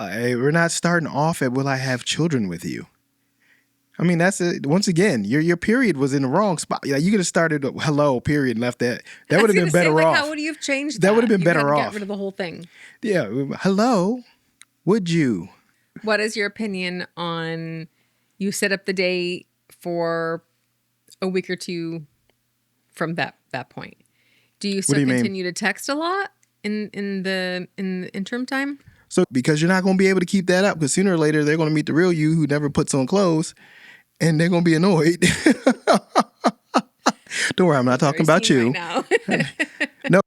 We're not starting off at will I have children with you? I mean, that's it. Once again, your period was in the wrong spot. Yeah, you could have started a hello period and left that. That would have been better off. How would you have changed that would have been better off. Get rid of the whole thing. Yeah. Hello. Would you? What is your opinion on you set up the day for a week or two from that point? Do you still continue to text a lot in the interim time? So because you're not going to be able to keep that up, because sooner or later they're going to meet the real you who never puts on clothes, and they're going to be annoyed. Don't worry, I'm not talking about you. Right now. No.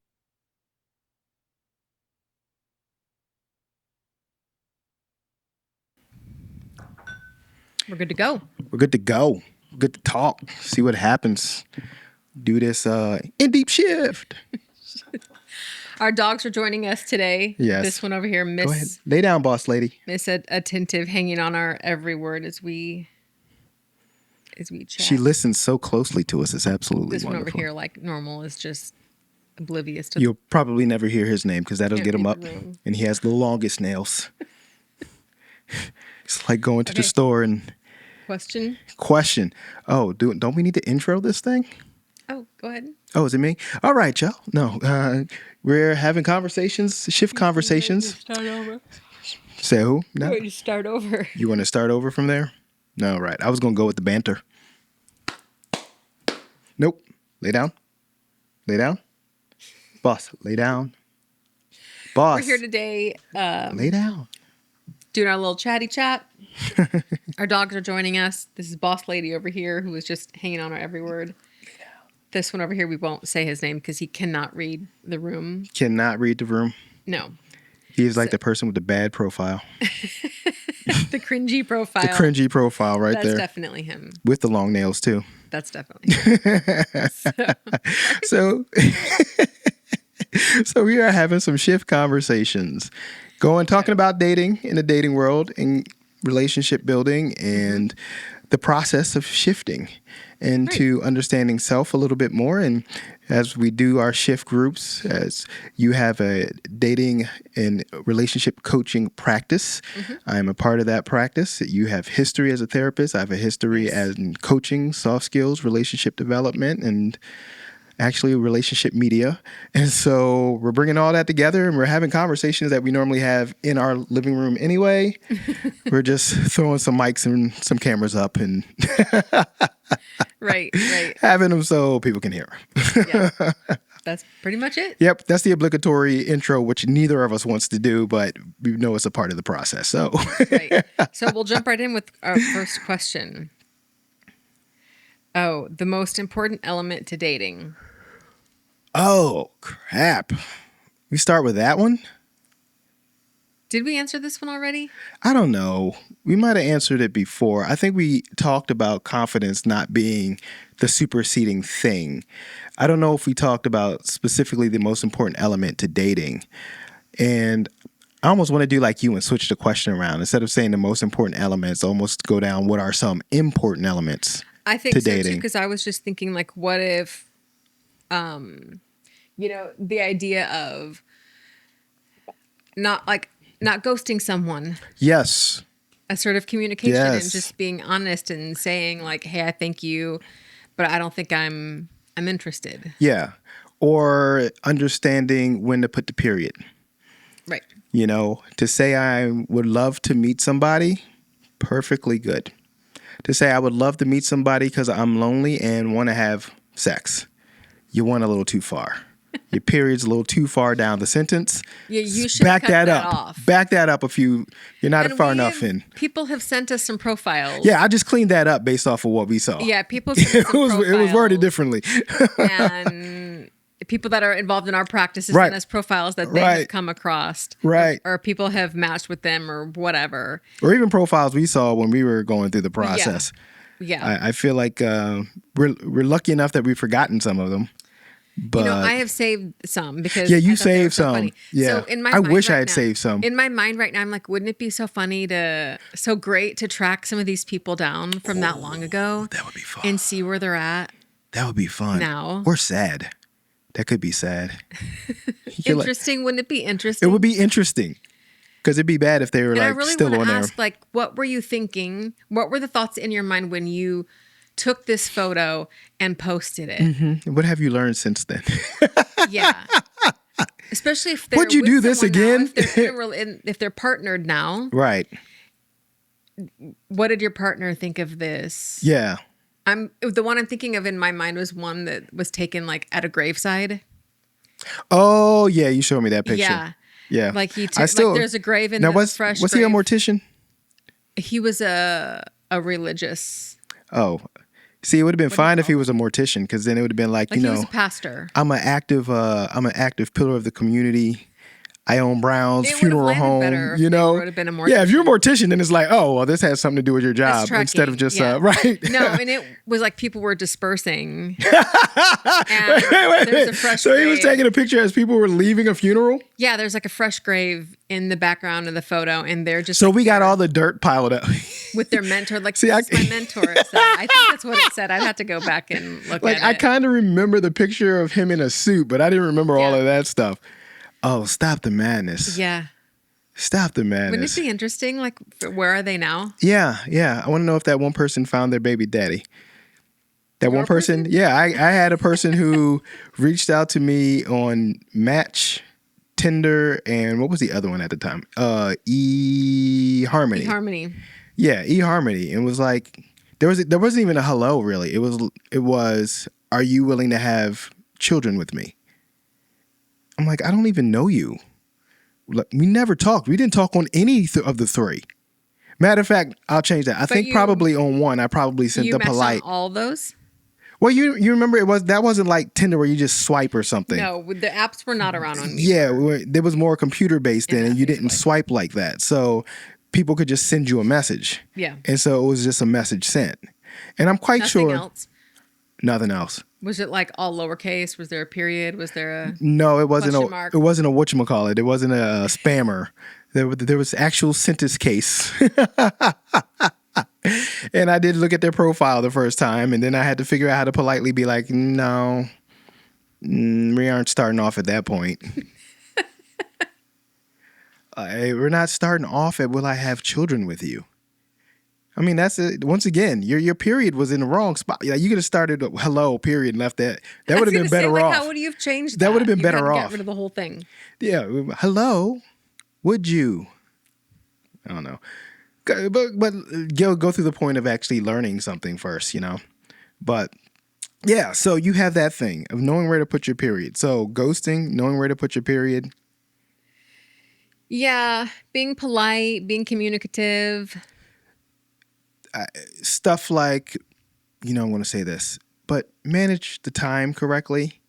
We're good to go. We're good to go. Good to talk. See what happens. Do this in deep shift. Our dogs are joining us today. Yes. This one over here, Miss. Go ahead. Lay down, boss lady. Miss Attentive, hanging on our every word as we chat. She listens so closely to us. It's absolutely this wonderful. This one over here, like normal, is just oblivious to. You'll probably never hear his name because that'll get him up, and he has the longest nails. It's like going to the store and question. Oh, don't we need to intro this thing? Oh, go ahead. Oh, is it me? All right, y'all. No, we're having conversations, shift conversations. Start over. Say who? No. Wait, start over. You want to start over from there? No, right. I was going to go with the banter. Nope. Lay down. Lay down. Boss, lay down. Boss. We're here today. Lay down. Doing our little chatty chat. Our dogs are joining us. This is Boss Lady over here who is just hanging on our every word. This one over here, we won't say his name because he cannot read the room. Cannot read the room? No. He's like the person with the bad profile. The cringy profile. The cringy profile right there. That's definitely him. With the long nails too. That's definitely him. So we are having some shift conversations. Talking about dating in the dating world and relationship building and the process of shifting into understanding self a little bit more. And as we do our shift groups, as you have a dating and relationship coaching practice, I am a part of that practice. You have history as a therapist. I have a history as in coaching, soft skills, relationship development, and actually relationship media. And so we're bringing all that together and we're having conversations that we normally have in our living room anyway. We're just throwing some mics and some cameras up and right. having them so people can hear them. Yeah. That's pretty much it. Yep. That's the obligatory intro, which neither of us wants to do, but we know it's a part of the process. So, right. So we'll jump right in with our first question. Oh, the most important element to dating. Oh, crap. We start with that one? Did we answer this one already? I don't know. We might have answered it before. I think we talked about confidence not being the superseding thing. I don't know if we talked about specifically the most important element to dating. And I almost want to do like you and switch the question around. Instead of saying the most important elements, almost go down what are some important elements I think to so dating. Too, because I was just thinking like, what if, the idea of not ghosting someone. Yes. Assertive communication and just being honest and saying like, hey, I thank you, but I don't think I'm interested. Yeah. Or understanding when to put the period. Right. To say I would love to meet somebody, perfectly good. To say I would love to meet somebody because I'm lonely and want to have sex, you went a little too far. Your period's a little too far down the sentence. Yeah, you should back cut that up. Off. Back that up you're not far enough in. People have sent us some profiles. Yeah, I just cleaned that up based off of what we saw. Yeah, people sent us some profiles. It was worded differently. And people that are involved in our practices send us profiles that they have come across. Right. Or people have matched with them or whatever. Or even profiles we saw when we were going through the process. Yeah. I feel like we're lucky enough that we've forgotten some of them. But I have saved some because you saved some. Funny. Yeah, so in my I mind wish I had now, saved some. In my mind right now, I'm like, wouldn't it be so great to track some of these people down from that long ago? That would be fun. And see where they're at. That would be fun. Now or sad. That could be sad. Interesting. Wouldn't it be interesting? It would be interesting. Because it'd be bad if they were And I like really still want on to there. ask, like, what were you thinking? What were the thoughts in your mind when you took this photo and posted it? What have you learned since then? Yeah. Especially if they're Would you with do this someone again? now, if they're partnered now. Right. What did your partner think of this? Yeah. The one I'm thinking of in my mind was one that was taken like at a graveside. Oh yeah, you showed me that picture. Yeah. Yeah. Like I still, like there's a grave in now the fresh was grave. he a mortician? He was a religious. Oh, see, it would have been do you fine if call he was a mortician, because then it would have been like, Like he was a pastor. I'm an active pillar of the community. I own Brown's It would have funeral landed home. better if they would have been a Yeah, if you're a mortician. mortician, then it's like, oh, well, this has something to do with your That's job instead of tracking, just yeah. right. No, and it was like people were dispersing. Wait. There's a fresh So he was grave. taking a picture as people were leaving a funeral. Yeah, there's like a fresh grave in the background of the photo, and they're just So like, we got all the dirt piled up. with their mentor. Like, See, this is my mentor. It said. I think that's what it said. I'd have to go back and look Like at I it. kind of remember the picture of him in a suit, but I didn't remember all Yeah. of that stuff. Oh, stop the madness. Yeah. Stop the madness. Wouldn't it be interesting? Like, where are they now? Yeah. I want to know if that one person found their baby daddy. That Your one person? Yeah, I had a person who reached out to me on Match, Tinder, and what was the other one at the time? eHarmony. Harmony. Yeah, eHarmony. And was like, there wasn't even a hello really. It was, are you willing to have children with me? I'm like, I don't even know you. We never talked. We didn't talk on any of the three. Matter of fact, I'll change that. I think probably on one, I probably sent You the matched polite. on all those? Well, you remember that wasn't like Tinder where you just swipe or something. No, the apps were not around on me. Yeah, there was more computer based then, and you didn't basically. swipe like that. So people could just send you a message. Yeah. And so it was just a message sent. And I'm quite Nothing sure else. nothing else. Was it like all lowercase? Was there a period? Was there a No, it wasn't question mark? it wasn't a whatchamacallit. It wasn't a spammer. There was actual sentence case. And I did look at their profile the first time, and then I had to figure out how to politely be like, no, we aren't starting off at that point. We're not starting off at will I have children with you? I mean, that's it. Once again, your period was in the wrong spot. Like, you could have started hello period and left that. That would have been better off. How would you have changed That would have been You better had to off. Get rid of the whole thing. Yeah, hello. Would you? I don't know. But go through the point of actually learning something first, But yeah, so you have that thing of knowing where to put your period. So ghosting, knowing where to put your period. Yeah, being polite, being communicative. Stuff like, I'm going to say this, but manage the time correctly.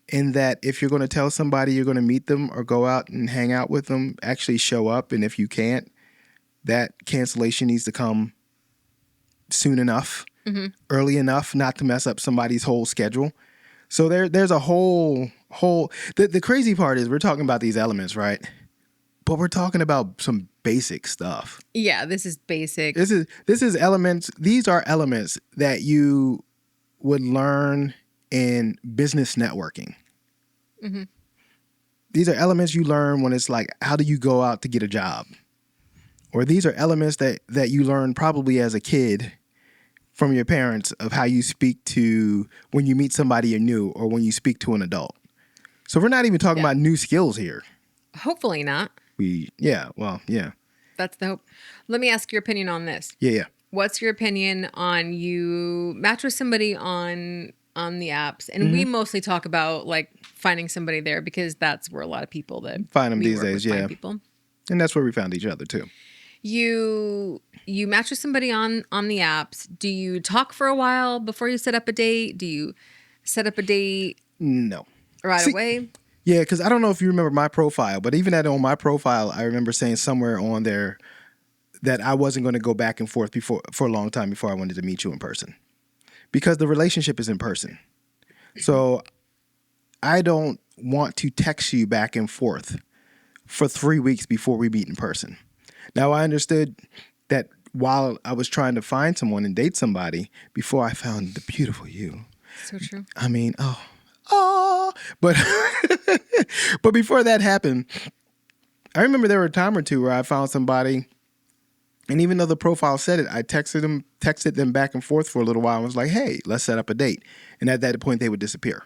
In that if you're going to tell somebody you're going to meet them or go out and hang out with them, actually show up. And if you can't, that cancellation needs to come soon enough, early enough, not to mess up somebody's whole schedule. So there's a whole. The crazy part is we're talking about these elements, right? But we're talking about some basic stuff. Yeah, this is basic. This is elements. These are elements that you would learn in business networking. Mm-hmm. These are elements you learn when it's like, how do you go out to get a job? Or these are elements that you learn probably as a kid from your parents of how you speak to when you meet somebody new or when you speak to an adult. So we're not even talking about new skills here. Hopefully not. Yeah. That's the hope. Let me ask your opinion on this. Yeah. What's your opinion on you match with somebody on the apps? And we mostly talk about like finding somebody there because that's where a lot of people that Find them we these work days, with find yeah. people. And that's where we found each other too. You match with somebody on the apps. Do you talk for a while before you set up a date? Do you set up a date No. right away? Yeah, because I don't know if you remember my profile, but even on my profile, I remember saying somewhere on there that I wasn't going to go back and forth for a long time before I wanted to meet you in person. Because the relationship is in person. So I don't want to text you back and forth for 3 weeks before we meet in person. Now, I understood that while I was trying to find someone and date somebody before I found the beautiful you. So true. I mean, but but before that happened, I remember there were a time or two where I found somebody, and even though the profile said it, I texted them back and forth for a little while and was like, hey, let's set up a date. And at that point, they would disappear.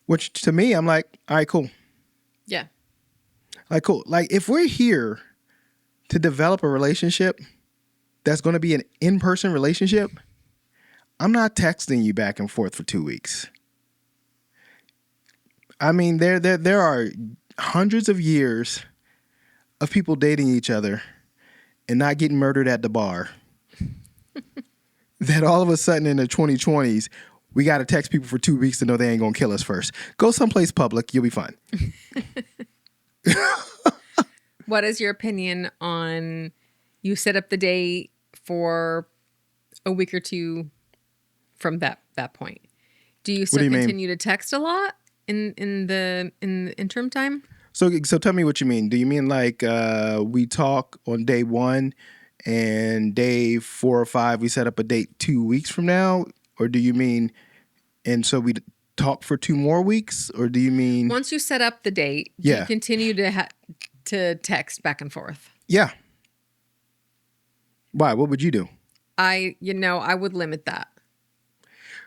Which to me, I'm like, all right, cool. Yeah. Like, cool. Like, if we're here to develop a relationship that's going to be an in-person relationship, I'm not texting you back and forth for 2 weeks. I mean, there are hundreds of years of people dating each other and not getting murdered at the bar. That all of a sudden in the 2020s, we got to text people for 2 weeks to know they ain't going to kill us first. Go someplace public. You'll be fine. What is your opinion on you set up the date for a week or two from that point? Do you still continue to text a lot in the interim time? So tell me what you mean. Do you mean like we talk on day 1 and day 4 or 5 we set up a date 2 weeks from now? Or do you mean, and so we talk for 2 more weeks? Or do you mean... Once you set up the date, do you continue to text back and forth? Yeah. Why? What would you do? I would limit that.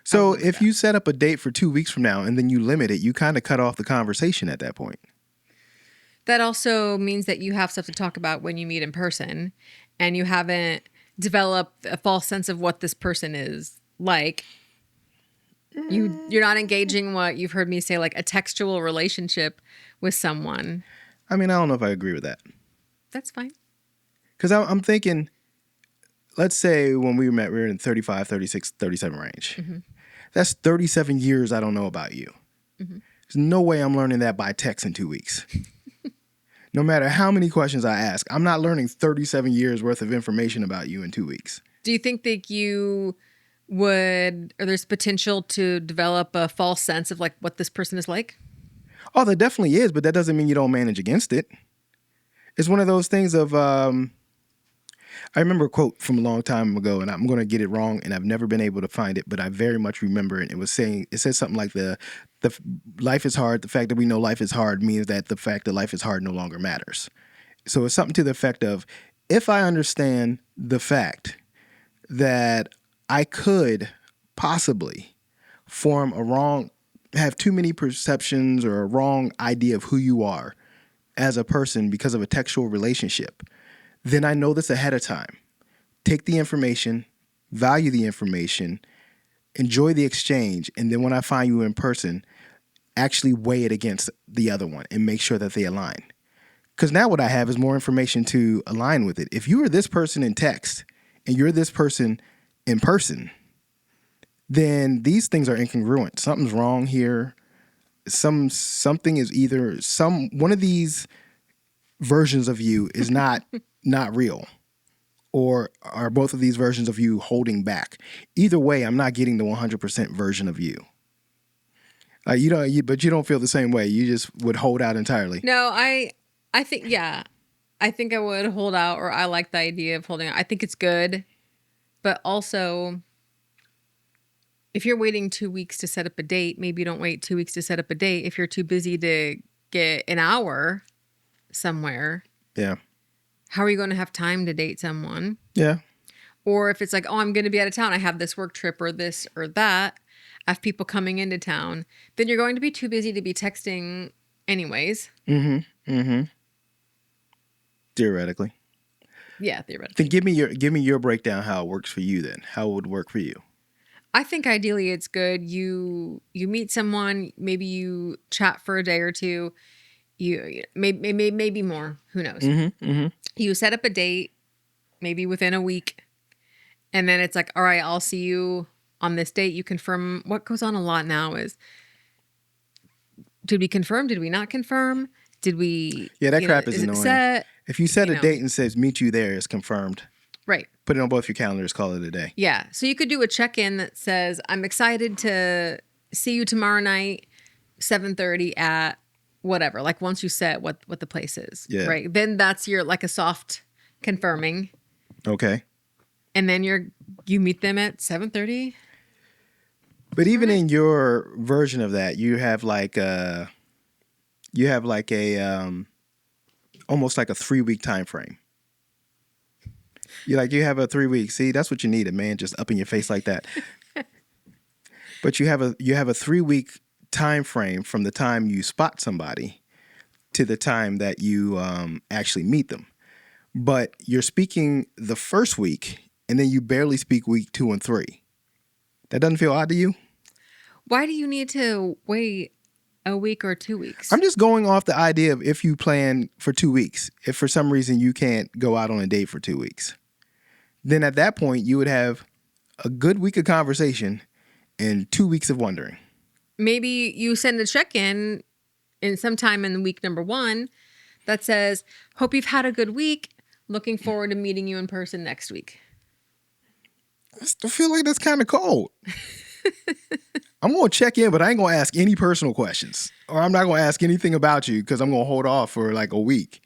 So if you set up a date for 2 weeks from now and then you limit it, you kind of cut off the conversation at that point. That also means that you have stuff to talk about when you meet in person and you haven't developed a false sense of what this person is like. You're not engaging what you've heard me say, like a textual relationship with someone. I mean, I don't know if I agree with that. That's fine. Because I'm thinking, let's say when we met, we were in 35, 36, 37 range. Mm-hmm. That's 37 years I don't know about you. Mm-hmm. There's no way I'm learning that by text in 2 weeks. No matter how many questions I ask, I'm not learning 37 years worth of information about you in 2 weeks. Do you think that you would, or there's potential to develop a false sense of like what this person is like? Oh, there definitely is, but that doesn't mean you don't manage against it. It's one of those things of, I remember a quote from a long time ago, and I'm going to get it wrong, and I've never been able to find it, but I very much remember it. It said something like the life is hard. The fact that we know life is hard means that the fact that life is hard no longer matters. So it's something to the effect of, if I understand the fact that I could possibly have too many perceptions or a wrong idea of who you are as a person because of a textual relationship, then I know this ahead of time. Take the information, value the information, enjoy the exchange, and then when I find you in person, actually weigh it against the other one and make sure that they align. Because now what I have is more information to align with it. If you are this person in text and you're this person in person, then these things are incongruent. Something's wrong here. Something is either one of these versions of you is not real, or are both of these versions of you holding back? Either way, I'm not getting the 100% version of you. But you don't feel the same way. You just would hold out entirely. No, I think, yeah, I think I would hold out, or I like the idea of holding out. I think it's good, but also, if you're waiting 2 weeks to set up a date, maybe you don't wait 2 weeks to set up a date. If you're too busy to get an hour somewhere, yeah, how are you going to have time to date someone? Yeah. Or if it's like, oh, I'm going to be out of town, I have this work trip or this or that, I have people coming into town, then you're going to be too busy to be texting anyways. Theoretically. Yeah, theoretically. Then give me your breakdown how it works for you then. How it would work for you. I think ideally it's good. You meet someone, maybe you chat for a day or two, you maybe more, who knows. You set up a date maybe within a week, and then it's like, all right, I'll see you on this date. You confirm. What goes on a lot now is, did we confirm? Did we not confirm? Did we? Yeah, that crap is annoying. Set? If you set a date and says meet you there, it's confirmed. Right. Put it on both your calendars, call it a day. Yeah. So you could do a check-in that says, I'm excited to see you tomorrow night, 7:30 at whatever. Like once you set what the place is. Yeah. Right. Then that's your like a soft confirming. Okay. And then you meet them at 7:30. But even in your version of that, you have like a almost like a 3-week time frame. You have a 3 weeks. See, that's what you need, a man just up in your face like that. But you have a 3-week time frame from the time you spot somebody to the time that you actually meet them. But you're speaking the first week, and then you barely speak week 2 and 3. That doesn't feel odd to you? Why do you need to wait a week or 2 weeks? I'm just going off the idea of if you plan for 2 weeks, if for some reason you can't go out on a date for 2 weeks, then at that point you would have a good week of conversation and 2 weeks of wondering. Maybe you send a check-in sometime in week number 1 that says, hope you've had a good week. Looking forward to meeting you in person next week. I still feel like that's kind of cold. I'm going to check in, but I ain't going to ask any personal questions. Or I'm not going to ask anything about you because I'm going to hold off for like a week.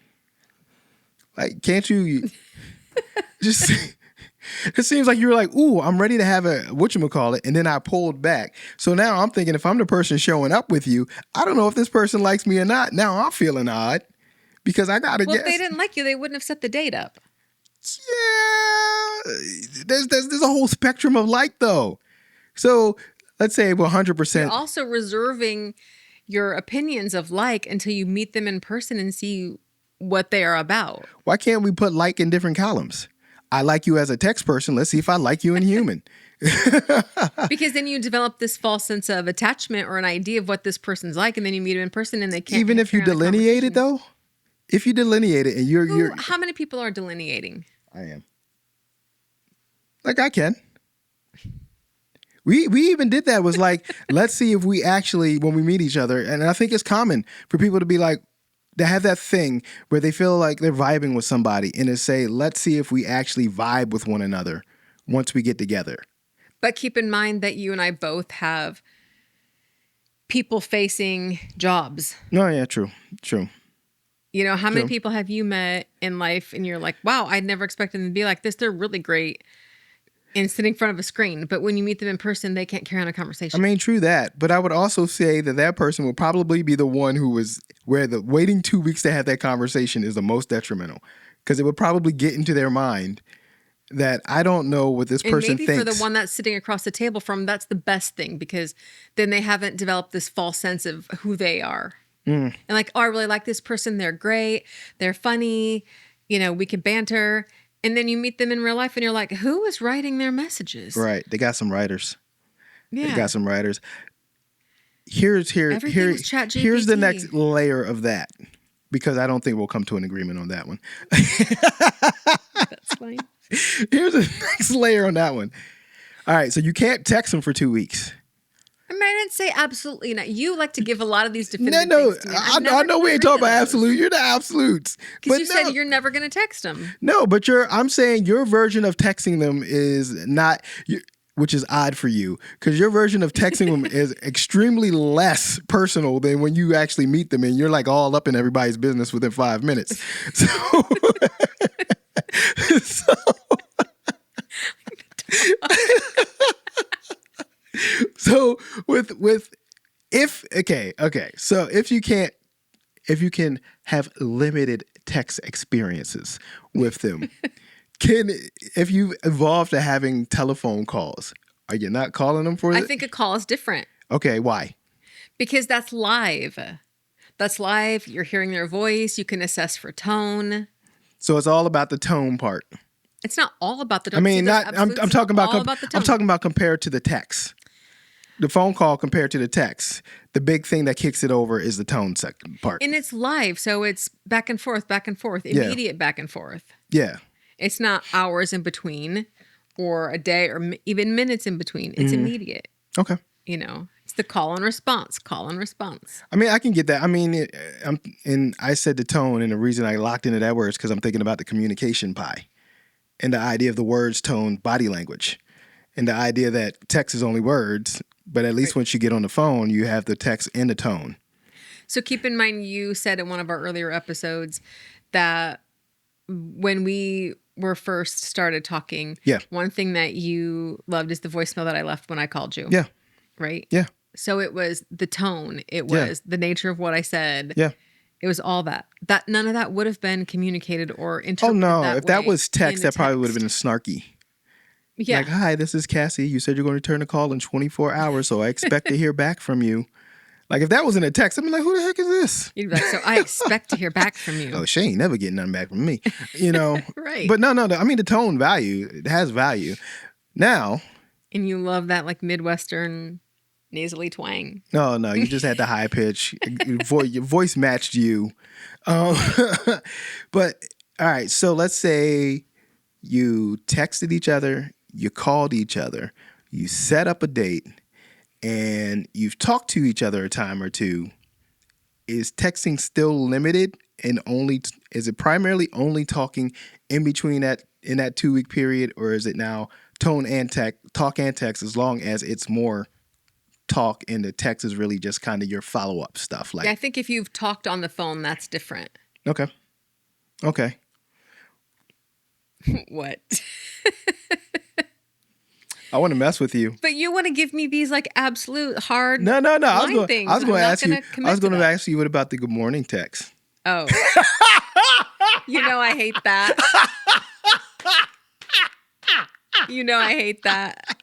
Like, can't you just... It seems like you were like, ooh, I'm ready to have a whatchamacallit, and then I pulled back. So now I'm thinking if I'm the person showing up with you, I don't know if this person likes me or not. Now I'm feeling odd because I got to guess. Well, if they didn't like you, they wouldn't have set the date up. Yeah. There's a whole spectrum of like, though. So let's say 100%. You're also reserving your opinions of like until you meet them in person and see what they are about. Why can't we put like in different columns? I like you as a text person. Let's see if I like you in human. Because then you develop this false sense of attachment or an idea of what this person's like, and then you meet them in person and they can't. Even if you delineate it, though? If you delineate it and you're... How many people are delineating? I am. Like, I can. We even did that. Was like, let's see if we actually, when we meet each other, and I think it's common for people to be like, to have that thing where they feel like they're vibing with somebody and to say, let's see if we actually vibe with one another once we get together. But keep in mind that you and I both have people-facing jobs. No, yeah, true. You know, how many people have you met in life and you're like, wow, I'd never expected them to be like this. They're really great in sitting in front of a screen. But when you meet them in person, they can't carry on a conversation. I mean, true that. But I would also say that person will probably be the one who was where the waiting 2 weeks to have that conversation is the most detrimental. Because it would probably get into their mind that I don't know what this person thinks. And maybe for the one that's sitting across the table from, that's the best thing. Because then they haven't developed this false sense of who they are. And like, oh, I really like this person. They're great. They're funny. You know, we can banter. And then you meet them in real life and you're like, who is writing their messages? Right. They got some writers. Yeah. They got some writers. Here's the next layer of that, because I don't think we'll come to an agreement on that one. That's fine. Here's the next layer on that one. All right. So you can't text them for 2 weeks. I mean, I didn't say absolutely not. You like to give a lot of these definitive No, things to me. I know we ain't talking about absolute. You're the absolutes. Because you said you're never going to text them. No, but I'm saying your version of texting them is not, which is odd for you, because your version of texting them is extremely less personal than when you actually meet them and you're like all up in everybody's business within 5 minutes. So so if you can have limited text experiences with them, if you evolve to having telephone calls, are you not calling them for I think a call is different. Okay, why? Because that's live. That's live. You're hearing their voice. You can assess for tone. So it's all about the tone part. It's not all about the tone. I mean, I'm talking about compared to the text. The phone call compared to the text, the big thing that kicks it over is the tone part. And it's live, so it's back and forth, immediate back and forth. Yeah. It's not hours in between or a day or even minutes in between. It's immediate. Okay. You know, it's the call and response. I mean, I can get that. I mean, and I said the tone, and the reason I locked into that word is because I'm thinking about the communication pie and the idea of the words, tone, body language, and the idea that text is only words. But at least once you get on the phone, you have the text and the tone. So keep in mind, you said in one of our earlier episodes that when we were first started talking, one thing that you loved is the voicemail that I left when I called you. Yeah. Right? Yeah. So it was the tone. It was the nature of what I said. Yeah. It was all that. That none of that would have been communicated or Oh interpreted no, that if way that was in text, a that probably would have text. been snarky. Yeah. Like, hi, this is Cassie. You said you're going to return a call in 24 hours, so I expect to hear back from you. Like, if that was in a text, I'd be like, who the heck is this? You'd be like, so I expect to hear back from you. Oh, she ain't never getting nothing back from me. Right. But no, I mean, the tone value, it has value. Now. And you love that like Midwestern nasally twang. No, you just had the high pitch. Your voice matched you. But, all right, so let's say you texted each other, you called each other, you set up a date, and you've talked to each other a time or two. Is texting still limited, and is it primarily only talking in between in that 2-week period, or is it now talk and text, as long as it's more talk and the text is really just kind of your follow-up stuff? Like, yeah, I think if you've talked on the phone, that's different. Okay. What? I want to mess with you. But you want to give me these like absolute hard No. I was going to ask you. I was going to ask you, what about the good morning text? Oh. I hate that. I hate that.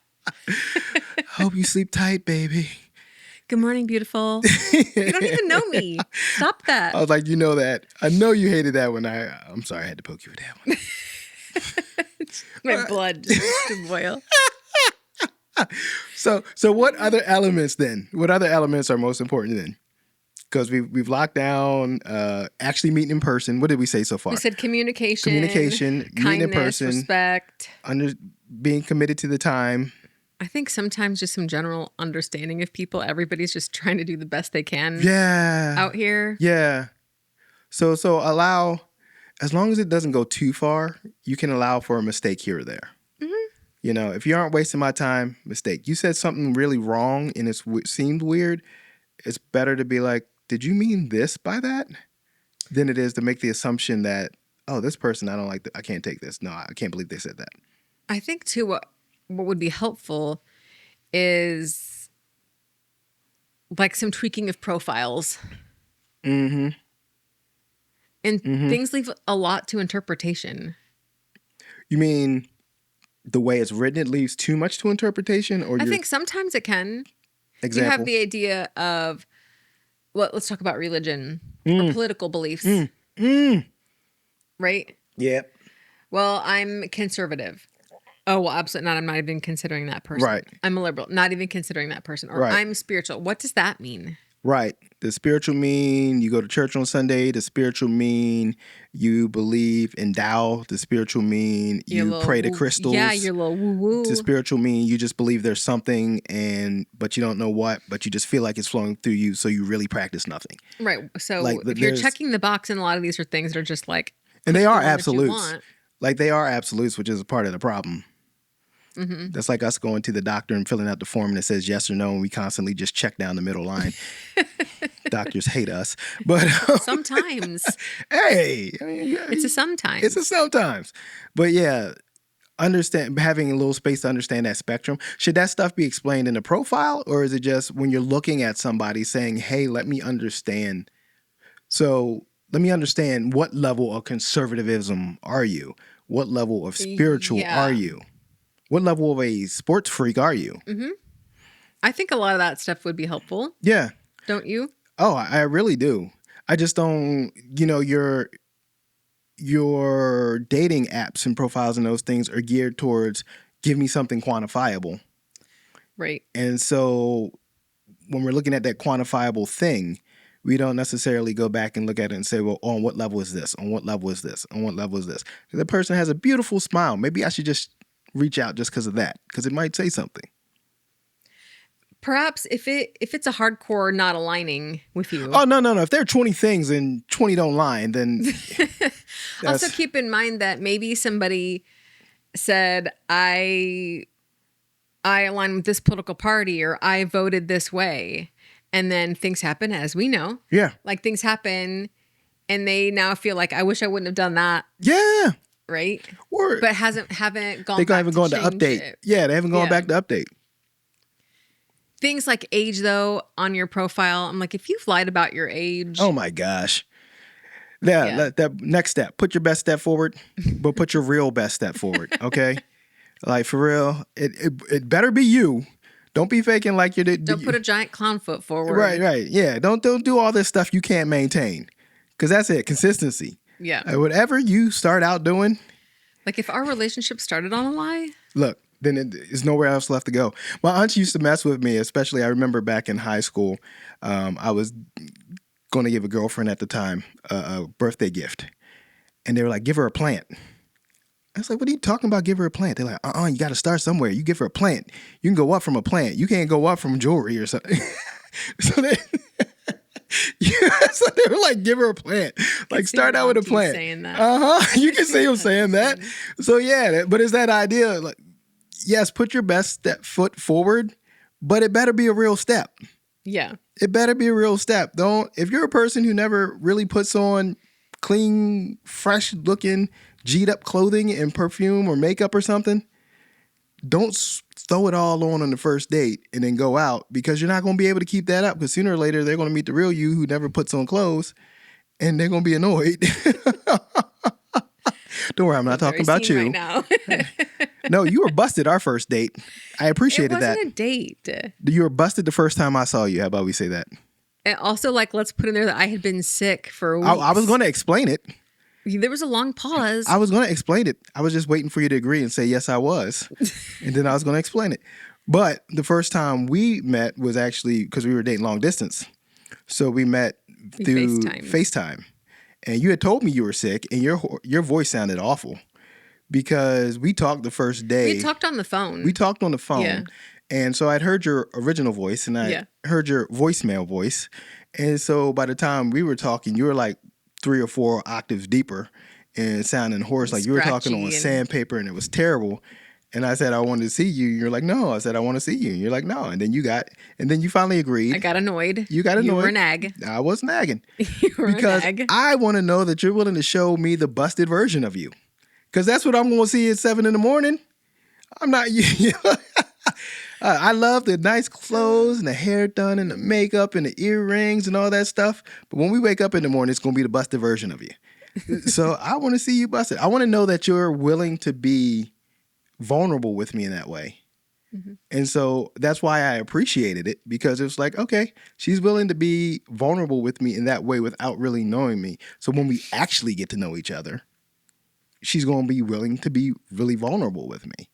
Hope you sleep tight, baby. Good morning, beautiful. You don't even know me. Stop that. I was like, that. I know you hated that one. I'm sorry, I had to poke you with that one. My blood just to boil. So what other elements then? What other elements are most important then? Because we've locked down actually meeting in person. What did we say so far? We said communication, meeting in person, respect, being committed to the time. I think sometimes just some general understanding of people. Everybody's just trying to do the best they can. Yeah. Out here. Yeah. So allow, as long as it doesn't go too far, you can allow for a mistake here or there. Mm-hmm. If you aren't wasting my time, mistake. You said something really wrong and it seemed weird. It's better to be like, did you mean this by that? Than it is to make the assumption that, oh, this person, I don't like, I can't take this. No, I can't believe they said that. I think too, what would be helpful is like some tweaking of profiles. Mm-hmm. And things leave a lot to interpretation. You mean the way it's written, it leaves too much to interpretation? Or I think sometimes it can. Example. You have the idea of, let's talk about religion or political beliefs. Right? Yep. Well, I'm conservative. Oh, well, absolutely not. I'm not even considering that person. Right. I'm a liberal. Not even considering that person. Or right. I'm spiritual. What does that mean? Right. The spiritual mean you go to church on Sunday. The spiritual mean you believe in Tao. The spiritual mean you pray to crystals. Yeah, you're a little woo-woo. The spiritual mean you just believe there's something, but you don't know what, but you just feel like it's flowing through you, so you really practice nothing. Right. So if you're checking the box, and a lot of these are things that are just like... And they are absolutes. Like they are absolutes, which is a part of the problem. Mm-hmm. That's like us going to the doctor and filling out the form and it says yes or no, and we constantly just check down the middle line. Doctors hate us, but sometimes. Hey, it's a sometimes. It's a sometimes, but yeah, having a little space to understand that spectrum. Should that stuff be explained in the profile, or is it just when you're looking at somebody saying, "Hey, let me understand"? So let me understand, what level of conservatism are you? What level of spiritual are you? What level of a sports freak are you? Mm-hmm. I think a lot of that stuff would be helpful. Yeah. Don't you? Oh, I really do. I just don't, your dating apps and profiles and those things are geared towards give me something quantifiable. Right. And so when we're looking at that quantifiable thing, we don't necessarily go back and look at it and say, well, on what level is this? On what level is this? On what level is this? The person has a beautiful smile. Maybe I should just reach out just because of that, because it might say something. Perhaps if it's a hardcore not aligning with you. Oh, no. If there are 20 things and 20 don't line, then... Also keep in mind that maybe somebody said, I align with this political party, or I voted this way. And then things happen, as we know. Yeah. Like things happen and they now feel like, I wish I wouldn't have done that. Yeah. Right? Or but haven't gone back to update. It. Yeah, they haven't gone back to update. Things like age, though, on your profile. I'm like, if you've lied about your age. Oh, my gosh. Yeah. That next step. Put your best step forward, but put your real best step forward. Okay. Like for real, it better be you. Don't be faking like you're. Don't put a giant clown foot forward. Right. Yeah. Don't do all this stuff you can't maintain, because that's it. Consistency. Yeah. Whatever you start out doing. Like if our relationship started on a lie. Look, then there's nowhere else left to go. My aunt used to mess with me, especially I remember back in high school. I was going to give a girlfriend at the time a birthday gift, and they were like, "Give her a plant." I was like, "What are you talking about? Give her a plant?" They're like, you got to start somewhere. You give her a plant. You can go up from a plant. You can't go up from jewelry or something." so they were like, "Give her a plant. Like, start out with a plant." Saying that. You can see him saying that. So yeah, but it's that idea. Like, yes, put your best foot forward, but it better be a real step. Yeah. It better be a real step. If you're a person who never really puts on clean, fresh looking, G'd up clothing and perfume or makeup or something, don't throw it all on the first date and then go out, because you're not going to be able to keep that up, because sooner or later they're going to meet the real you who never puts on clothes, and they're going to be annoyed. Don't worry, I'm not talking about you. Right now. No, you were busted our first date. I appreciated that. It wasn't a date. You were busted the first time I saw you. How about we say that? And also, like, let's put in there that I had been sick for a week. I was going to explain it. There was a long pause. I was going to explain it. I was just waiting for you to agree and say, yes, I was. And then I was going to explain it. But the first time we met was actually because we were dating long distance. So we met through FaceTime. And you had told me you were sick, and your voice sounded awful, because we talked the first day. We talked on the phone. Yeah. And so I'd heard your original voice, and I heard your voicemail voice. And so by the time we were talking, you were like 3 or 4 octaves deeper and sounding hoarse, like you were talking on sandpaper, and it was terrible. And I said, I wanted to see you. You're like, no. I said, I want to see you. And you're like, no. And then you finally agreed. I got annoyed. You got annoyed. You were nag. I was nagging. You were because nag. I want to know that you're willing to show me the busted version of you. Because that's what I'm going to see at 7 a.m. I'm not you. I love the nice clothes and the hair done and the makeup and the earrings and all that stuff. But when we wake up in the morning, it's going to be the busted version of you. So I want to see you busted. I want to know that you're willing to be vulnerable with me in that way. Mm-hmm. And so that's why I appreciated it, because it was like, okay, she's willing to be vulnerable with me in that way without really knowing me. So when we actually get to know each other, she's going to be willing to be really vulnerable with me.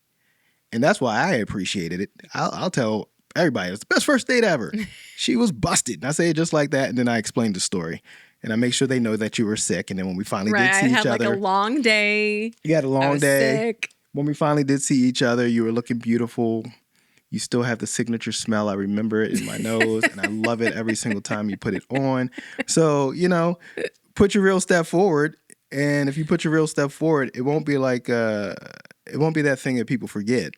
And that's why I appreciated it. I'll tell everybody, it's the best first date ever. She was busted. And I say it just like that. And then I explain the story. And I make sure they know that you were sick. And then when we finally did see each other. I had like a long day. You had a long day. Sick. When we finally did see each other, you were looking beautiful. You still have the signature smell. I remember it in my nose. And I love it every single time you put it on. So, put your real step forward. And if you put your real step forward, it won't be like, it won't be that thing that people forget.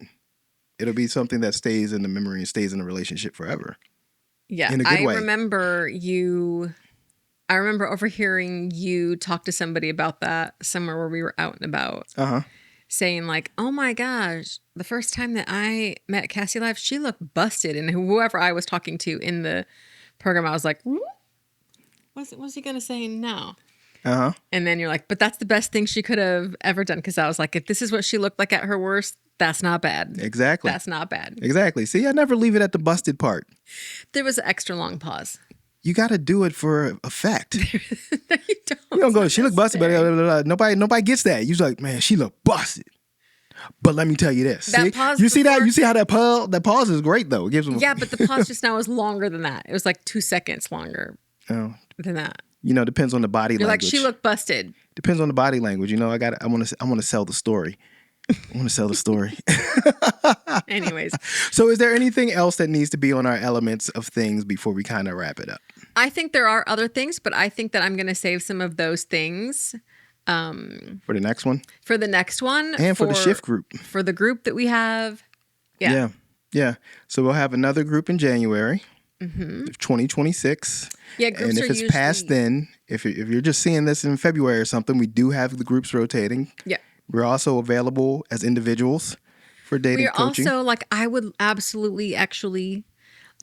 It'll be something that stays in the memory and stays in the relationship forever. Yeah. In a good way. I remember overhearing you talk to somebody about that somewhere where we were out and about. Uh-huh. Saying like, oh my gosh, the first time that I met Cassie live, she looked busted. And whoever I was talking to in the program, I was like, what's he going to say now? Uh-huh. And then you're like, but that's the best thing she could have ever done. Because I was like, if this is what she looked like at her worst, that's not bad. Exactly. That's not bad. Exactly. See, I never leave it at the busted part. There was an extra long pause. You got to do it for effect. No, you don't. You don't go, she looked busted, but nobody gets that. You're like, man, she looked busted. But let me tell you this. That see? pause you see that? You see how that pause is great, though. It gives them but the pause just now was longer than that. It was like 2 seconds longer than that. Depends on the body You're language. Like, she looked busted. Depends on the body language. I want to sell the story. I want to sell the story. Anyways. So is there anything else that needs to be on our elements of things before we kind of wrap it up? I think there are other things, but I think that I'm going to save some of those things. For the next one? For the next one. And for the shift group. For the group that we have. Yeah. So we'll have another group in January. 2026. Yeah, groups and if it's past then, if you're just seeing this in February or something, we do have the groups rotating. Yeah. We're also available as individuals for dating coaching. Also, I would absolutely actually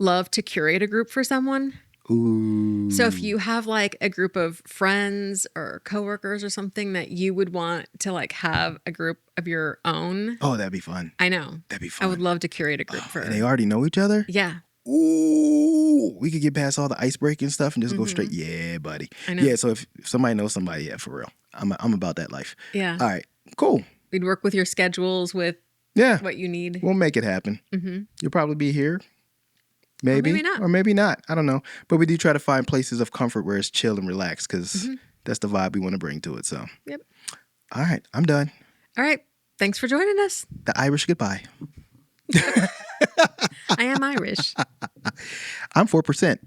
love to curate a group for someone. Ooh. So if you have like a group of friends or coworkers or something that you would want to like have a group of your own. Oh, that'd be fun. I know. That'd be fun. I would love to curate a group for. And they already know each other? Yeah. Ooh, we could get past all the ice breaking stuff and just go straight. Yeah, buddy. I know. Yeah, so if somebody knows somebody, yeah, for real. I'm about that life. Yeah. All right, cool. We'd work with your schedules, with what you need. We'll make it happen. You'll probably be here. Maybe. Or maybe not. Or maybe not. I don't know. But we do try to find places of comfort where it's chill and relaxed because that's the vibe we want to bring to it. So, Yep. All right, I'm done. All right. Thanks for joining us. The Irish goodbye. I am Irish. I'm 4%.